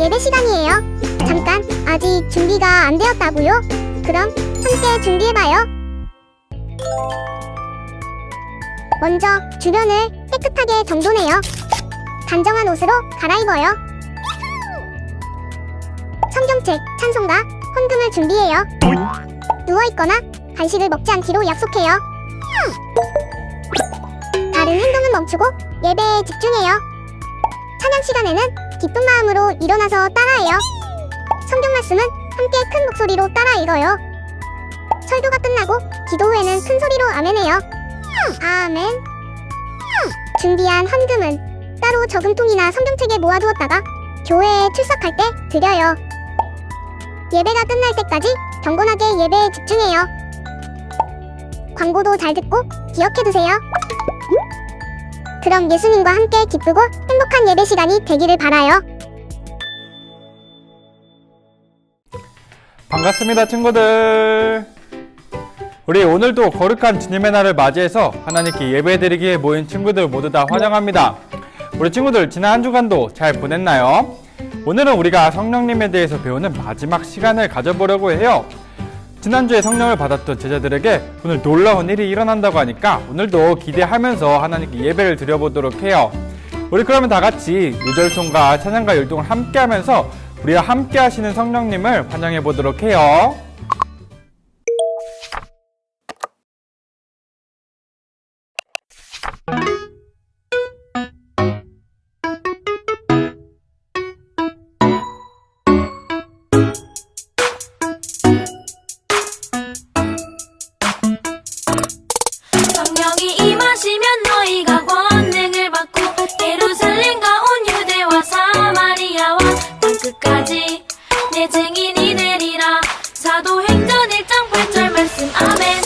예배 시간이에요. 잠깐, 아직 준비가 안 되었다고요? 그럼 함께 준비해봐요. 먼저 주변을 깨끗하게 정돈해요. 단정한 옷으로 갈아입어요. 성경책, 찬송가, 헌금을 준비해요. 누워있거나 간식을 먹지 않기로 약속해요. 다른 행동은 멈추고 예배에 집중해요. 찬양 시간에는 기쁜 마음으로 일어나서 따라해요. 성경 말씀은 함께 큰 목소리로 따라 읽어요. 설교가 끝나고 기도 후에는 큰 소리로 아멘해요. 아멘. 준비한 헌금은 따로 저금통이나 성경책에 모아두었다가 교회에 출석할 때 드려요. 예배가 끝날 때까지 경건하게 예배에 집중해요. 광고도 잘 듣고 기억해두세요. 그럼 예수님과 함께 기쁘고 행복한 예배 시간이 되기를 바라요. 반갑습니다, 친구들. 우리 오늘도 거룩한 주님의 날을 맞이해서 하나님께 예배드리기에 모인 친구들 모두 다 환영합니다. 우리 친구들 지난 한 주간도 잘 보냈나요? 오늘은 우리가 성령님에 대해서 배우는 마지막 시간을 가져보려고 해요. 지난주에 성령을 받았던 제자들에게 오늘 놀라운 일이 일어난다고 하니까 오늘도 기대하면서 하나님께 예배를 드려보도록 해요. 우리 그러면 다 같이 유절송과 찬양과 율동을 함께 하면서 우리와 함께 하시는 성령님을 환영해 보도록 해요. 성령이 임하시면 너희가 권능을 받고 예루살렘과 온 유대와 사마리아와 땅끝까지 내 증인이 되리라. 사도행전 1장 8절 말씀 아멘.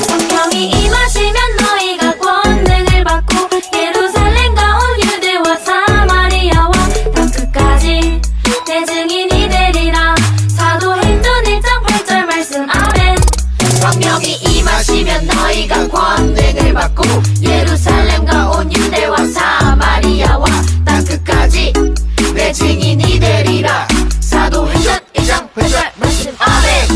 성령이 임하시면 너희가 권능을 받고 예루살렘과 온 유대와 사마리아와 땅끝까지 내 증인이 되리라. 사도행전 1장 8절 말씀 아멘. 성령이 임하시면 너희가 권능을 받고 예루살렘과 온 유대와 사마리아와 땅끝까지 내 증인이 되리라. 사도행전 1장 8절 말씀 아멘.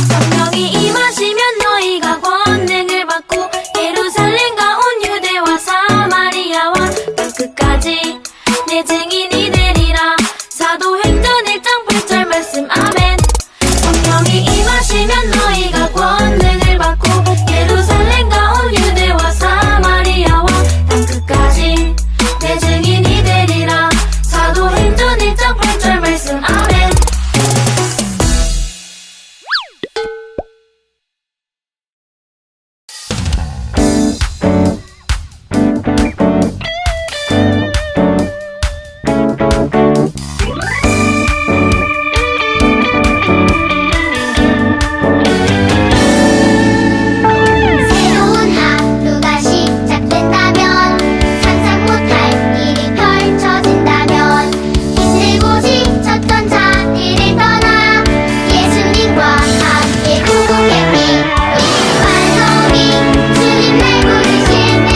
성령이 임하시면 너희가 권능을 받고 예루살렘과 온 유대와 사마리아와 땅끝까지 내 증인이 되리라. 사도행전 1장 8절 말씀 아멘. 성령이 임하시면 너희가 권능을 받고 예루살렘과 온 유대와 사마리아와 땅끝까지 내 증인이 되리라. 사도행전 1장 8절 말씀 아멘. 새로운 하루가 시작된다면 상상 못할 일이 펼쳐진다면 힘들고 지쳤던 자리를 떠나 예수님과 함께 구름의 빛 반성이 주님 날 부르실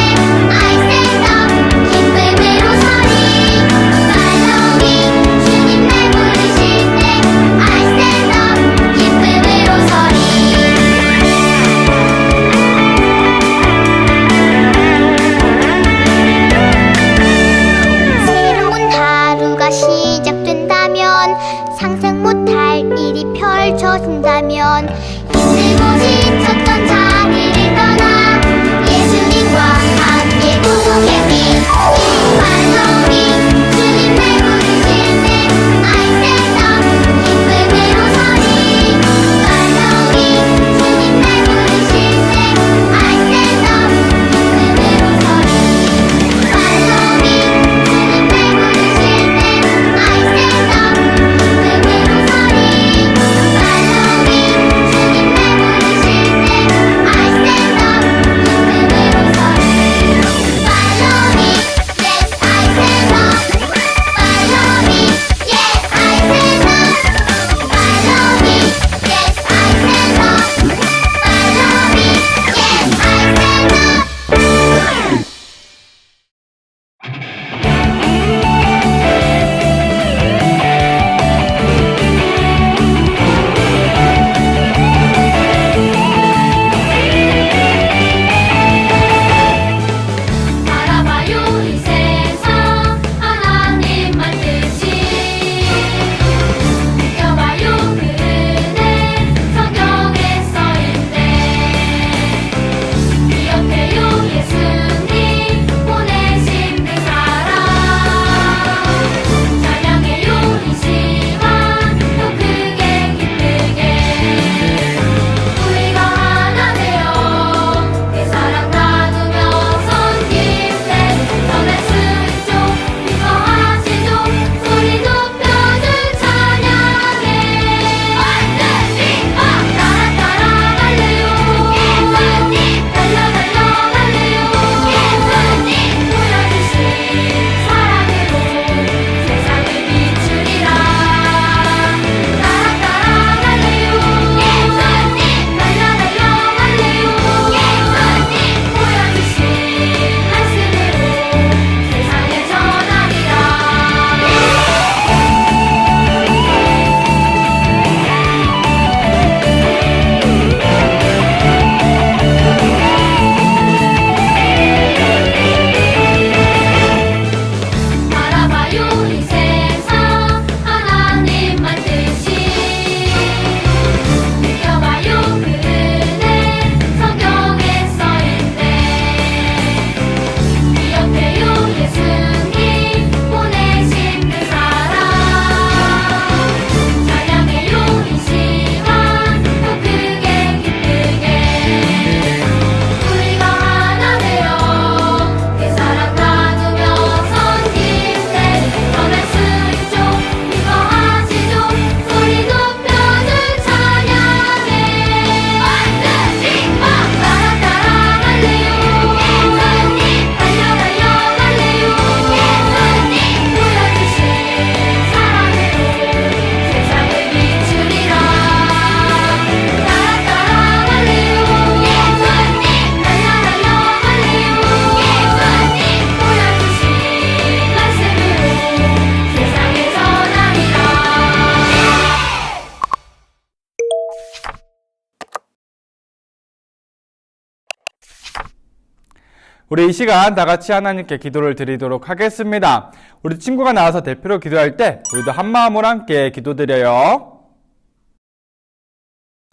우리 이 시간 다 같이 하나님께 기도를 드리도록 하겠습니다. 우리 친구가 나와서 대표로 기도할 때 우리도 한 마음으로 함께 기도드려요.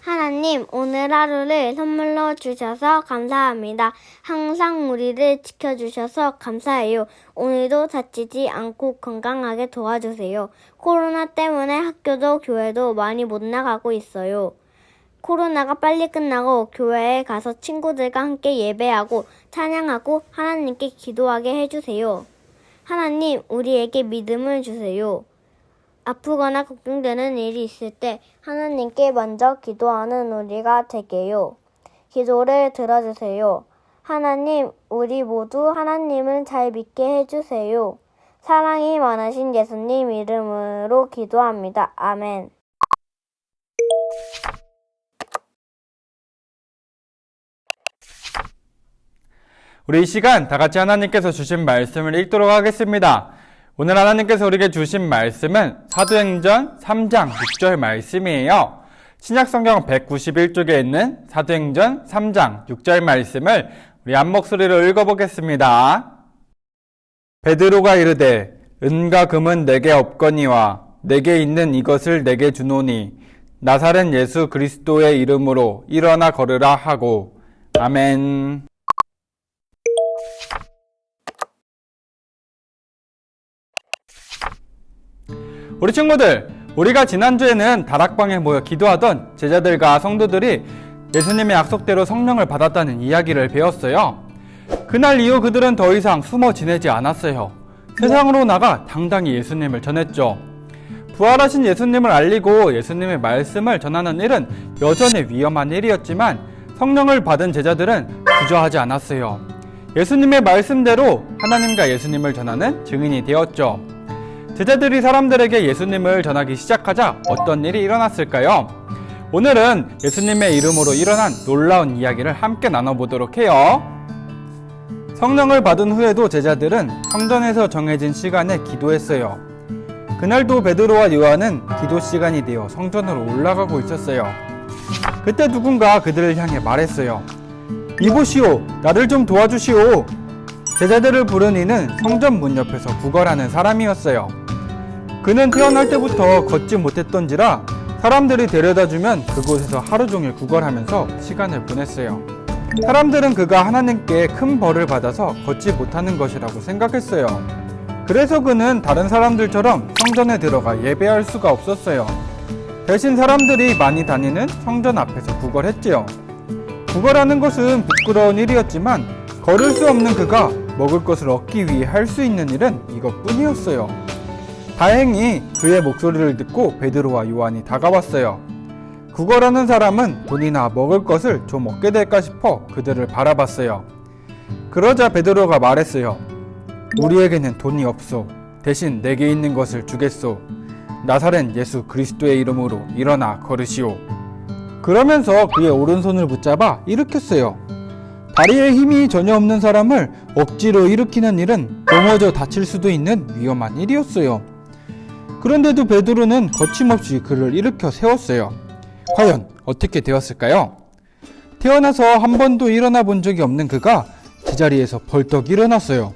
하나님, 오늘 하루를 선물로 주셔서 감사합니다. 항상 우리를 지켜주셔서 감사해요. 오늘도 다치지 않고 건강하게 도와주세요. 코로나 때문에 학교도 교회도 많이 못 나가고 있어요. 코로나가 빨리 끝나고 교회에 가서 친구들과 함께 예배하고 찬양하고 하나님께 기도하게 해주세요. 하나님, 우리에게 믿음을 주세요. 아프거나 걱정되는 일이 있을 때 하나님께 먼저 기도하는 우리가 되게요. 기도를 들어주세요. 하나님, 우리 모두 하나님을 잘 믿게 해주세요. 사랑이 많으신 예수님 이름으로 기도합니다. 아멘. 우리 이 시간 다 같이 하나님께서 주신 말씀을 읽도록 하겠습니다. 오늘 하나님께서 우리에게 주신 말씀은 사도행전 3장 6절 말씀이에요. 신약성경 191쪽에 있는 사도행전 3장 6절 말씀을 우리 한 목소리로 읽어보겠습니다. 베드로가 이르되 은과 금은 내게 없거니와 내게 있는 이것을 내게 주노니 나사렛 예수 그리스도의 이름으로 일어나 걸으라 하고 아멘. 우리 친구들, 우리가 지난주에는 다락방에 모여 기도하던 제자들과 성도들이 예수님의 약속대로 성령을 받았다는 이야기를 배웠어요. 그날 이후 그들은 더 이상 숨어 지내지 않았어요. 세상으로 나가 당당히 예수님을 전했죠. 부활하신 예수님을 알리고 예수님의 말씀을 전하는 일은 여전히 위험한 일이었지만 성령을 받은 제자들은 주저하지 않았어요. 예수님의 말씀대로 하나님과 예수님을 전하는 증인이 되었죠. 제자들이 사람들에게 예수님을 전하기 시작하자 어떤 일이 일어났을까요? 오늘은 예수님의 이름으로 일어난 놀라운 이야기를 함께 나눠보도록 해요. 성령을 받은 후에도 제자들은 성전에서 정해진 시간에 기도했어요. 그날도 베드로와 요한은 기도 시간이 되어 성전으로 올라가고 있었어요. 그때 누군가 그들을 향해 말했어요. 이보시오, 나를 좀 도와주시오. 제자들을 부른 이는 성전 문 옆에서 구걸하는 사람이었어요. 그는 태어날 때부터 걷지 못했던지라 사람들이 데려다주면 그곳에서 하루 종일 구걸하면서 시간을 보냈어요. 사람들은 그가 하나님께 큰 벌을 받아서 걷지 못하는 것이라고 생각했어요. 그래서 그는 다른 사람들처럼 성전에 들어가 예배할 수가 없었어요. 대신 사람들이 많이 다니는 성전 앞에서 구걸했지요. 구걸하는 것은 부끄러운 일이었지만 걸을 수 없는 그가 먹을 것을 얻기 위해 할 수 있는 일은 이것뿐이었어요. 다행히 그의 목소리를 듣고 베드로와 요한이 다가왔어요. 구걸하는 사람은 돈이나 먹을 것을 좀 얻게 될까 싶어 그들을 바라봤어요. 그러자 베드로가 말했어요. 우리에게는 돈이 없소. 대신 내게 있는 것을 주겠소. 나사렛 예수 그리스도의 이름으로 일어나 걸으시오. 그러면서 그의 오른손을 붙잡아 일으켰어요. 다리에 힘이 전혀 없는 사람을 억지로 일으키는 일은 넘어져 다칠 수도 있는 위험한 일이었어요. 그런데도 베드로는 거침없이 그를 일으켜 세웠어요. 과연 어떻게 되었을까요? 태어나서 한 번도 일어나 본 적이 없는 그가 제자리에서 벌떡 일어났어요.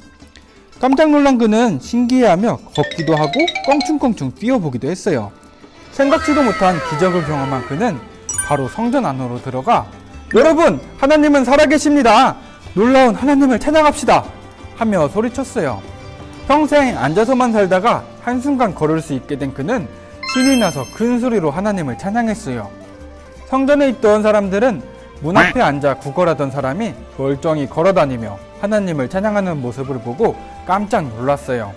깜짝 놀란 그는 신기해하며 걷기도 하고 껑충껑충 뛰어보기도 했어요. 생각지도 못한 기적을 경험한 그는 바로 성전 안으로 들어가 여러분, 하나님은 살아계십니다. 놀라운 하나님을 찬양합시다. 하며 소리쳤어요. 평생 앉아서만 살다가 한순간 걸을 수 있게 된 그는 신이 나서 큰 소리로 하나님을 찬양했어요. 성전에 있던 사람들은 문 앞에 앉아 구걸하던 사람이 멀쩡히 걸어다니며 하나님을 찬양하는 모습을 보고 깜짝 놀랐어요.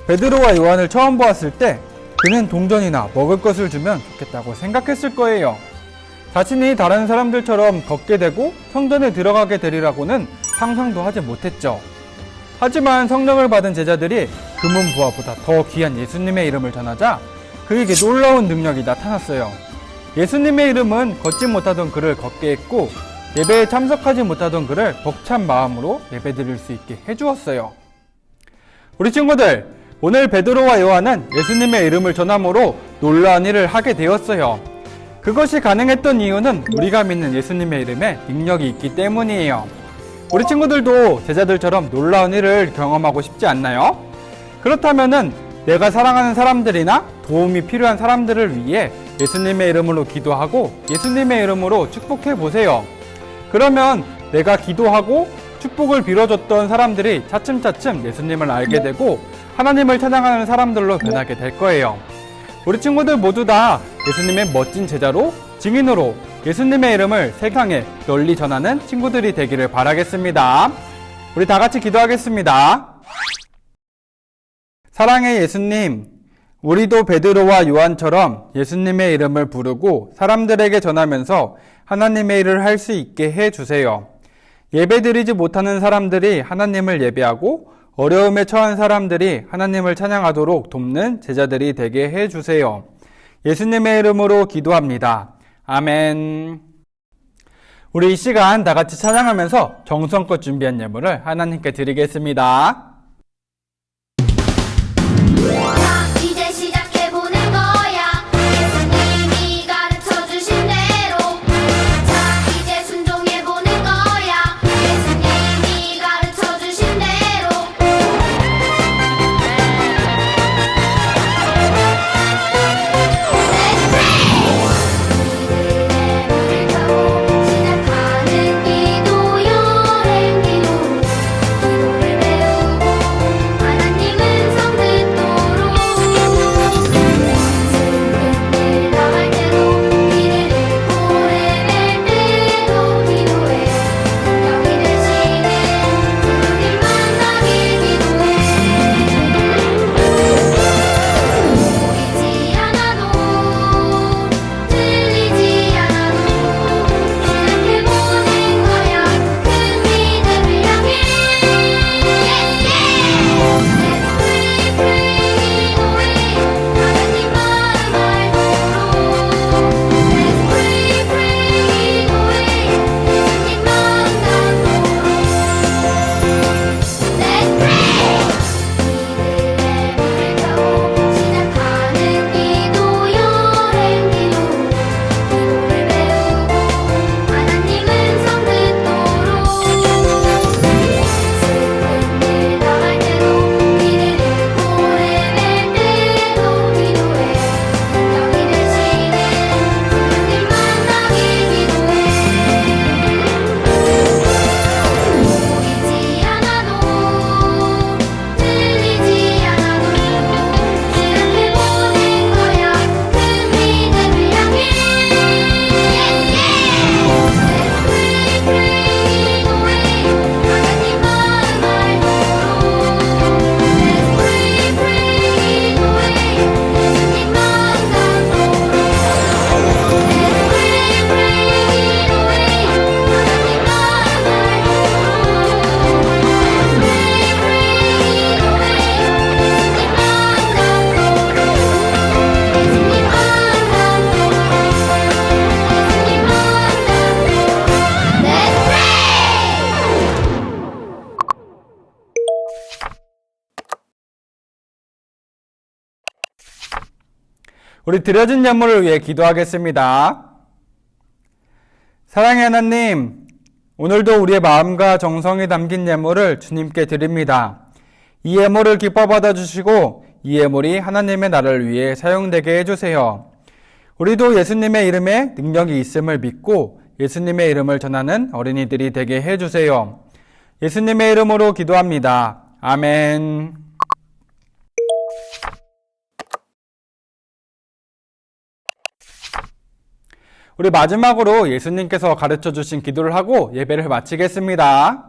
베드로와 요한을 처음 보았을 때 그는 동전이나 먹을 것을 주면 좋겠다고 생각했을 거예요. 자신이 다른 사람들처럼 걷게 되고 성전에 들어가게 되리라고는 상상도 하지 못했죠. 하지만 성령을 받은 제자들이 금은부화보다 더 귀한 예수님의 이름을 전하자 그에게 놀라운 능력이 나타났어요. 예수님의 이름은 걷지 못하던 그를 걷게 했고 예배에 참석하지 못하던 그를 벅찬 마음으로 예배드릴 수 있게 해주었어요. 우리 친구들, 오늘 베드로와 요한은 예수님의 이름을 전함으로 놀라운 일을 하게 되었어요. 그것이 가능했던 이유는 우리가 믿는 예수님의 이름에 능력이 있기 때문이에요. 우리 친구들도 제자들처럼 놀라운 일을 경험하고 싶지 않나요? 그렇다면은 내가 사랑하는 사람들이나 도움이 필요한 사람들을 위해 예수님의 이름으로 기도하고 예수님의 이름으로 축복해 보세요. 그러면 내가 기도하고 축복을 빌어줬던 사람들이 차츰차츰 예수님을 알게 되고 하나님을 찬양하는 사람들로 변하게 될 거예요. 우리 친구들 모두 다 예수님의 멋진 제자로, 증인으로 예수님의 이름을 세상에 널리 전하는 친구들이 되기를 바라겠습니다. 우리 다 같이 기도하겠습니다. 사랑의 예수님, 우리도 베드로와 요한처럼 예수님의 이름을 부르고 사람들에게 전하면서 하나님의 일을 할 수 있게 해주세요. 예배드리지 못하는 사람들이 하나님을 예배하고 어려움에 처한 사람들이 하나님을 찬양하도록 돕는 제자들이 되게 해주세요. 예수님의 이름으로 기도합니다. 아멘. 우리 이 시간 다 같이 찬양하면서 정성껏 준비한 예물을 하나님께 드리겠습니다. 이제 시작해보는 거야. 예수님이 가르쳐주신 대로. 자, 이제 순종해보는 거야. 예수님이 가르쳐주신 대로. 우리들의 물을 타고 시작하는 기도 여행 기도를 배우고 하나님은 성 듣도록 슬픈 일 당할 때도 길을 잃고 헤맬 때도 기도해 능력이 되시는 주님 만나길 기도해 보이지 않아도 들리지 않아도 시작해보는 거야 큰 믿음을 향해 Let's pray, pray, 기도해 하나님 마음 알도록 Let's pray, pray, 기도해 예수님 마음 닿도록 Let's pray 이들의 물을 타고 시작하는 기도 여행 기도를 배우고 하나님은 성 듣도록 슬픈 일 당할 때도 길을 잃고 헤맬 때도 기도해 능력이 되시는 주님 만나길 기도해 보이지 않아도 들리지 않아도 시작해보는 거야 큰 믿음을 향해 Let's pray, pray, 기도해 하나님 마음 알도록 Let's pray, pray, 기도해 예수님 마음 닿도록 Let's pray, pray, 기도해 하나님 마음 알도록 Let's pray, pray, 기도해 예수님 마음 닿도록 예수님 마음 닿도록 예수님 마음 닿도록 Let's pray! 우리 드려진 예물을 위해 기도하겠습니다. 사랑의 하나님, 오늘도 우리의 마음과 정성이 담긴 예물을 주님께 드립니다. 이 예물을 기뻐 받아주시고 이 예물이 하나님의 나라를 위해 사용되게 해주세요. 우리도 예수님의 이름에 능력이 있음을 믿고 예수님의 이름을 전하는 어린이들이 되게 해주세요. 예수님의 이름으로 기도합니다. 아멘. 우리 마지막으로 예수님께서 가르쳐 주신 기도를 하고 예배를 마치겠습니다.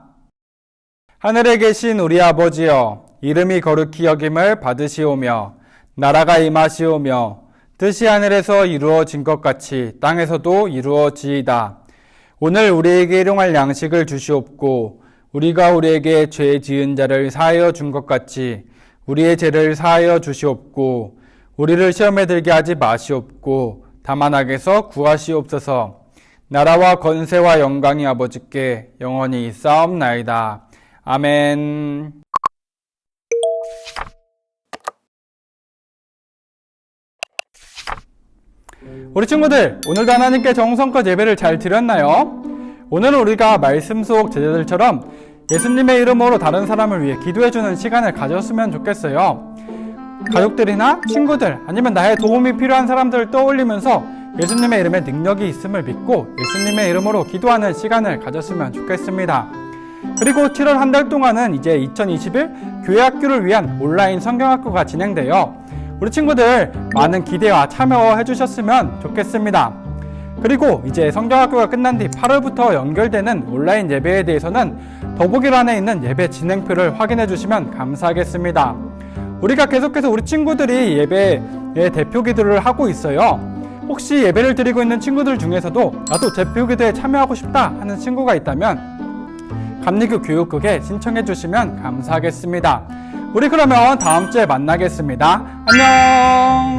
하늘에 계신 우리 아버지여, 이름이 거룩히 여김을 받으시오며 나라가 임하시오며 뜻이 하늘에서 이루어진 것 같이 땅에서도 이루어지이다. 오늘 우리에게 일용할 양식을 주시옵고 우리가 우리에게 죄 지은 자를 사하여 준 것 같이 우리의 죄를 사하여 주시옵고 우리를 시험에 들게 하지 마시옵고 다만 악에서 구하시옵소서. 나라와 권세와 영광이 아버지께 영원히 있사옵나이다. 아멘. 우리 친구들, 오늘도 하나님께 정성껏 예배를 잘 드렸나요? 오늘은 우리가 말씀 속 제자들처럼 예수님의 이름으로 다른 사람을 위해 기도해주는 시간을 가졌으면 좋겠어요. 가족들이나 친구들 아니면 나의 도움이 필요한 사람들을 떠올리면서 예수님의 이름에 능력이 있음을 믿고 예수님의 이름으로 기도하는 시간을 가졌으면 좋겠습니다. 그리고 7월 한 달 동안은 이제 2021 교회학교를 위한 온라인 성경학교가 진행돼요. 우리 친구들 많은 기대와 참여해 주셨으면 좋겠습니다. 그리고 이제 성경학교가 끝난 뒤 8월부터 연결되는 온라인 예배에 대해서는 더보기란에 있는 예배 진행표를 확인해 주시면 감사하겠습니다. 우리가 계속해서 우리 친구들이 예배의 대표 기도를 하고 있어요. 혹시 예배를 드리고 있는 친구들 중에서도 나도 대표 기도에 참여하고 싶다 하는 친구가 있다면 감리교 교육국에 신청해 주시면 감사하겠습니다. 우리 그러면 다음 주에 만나겠습니다. 안녕.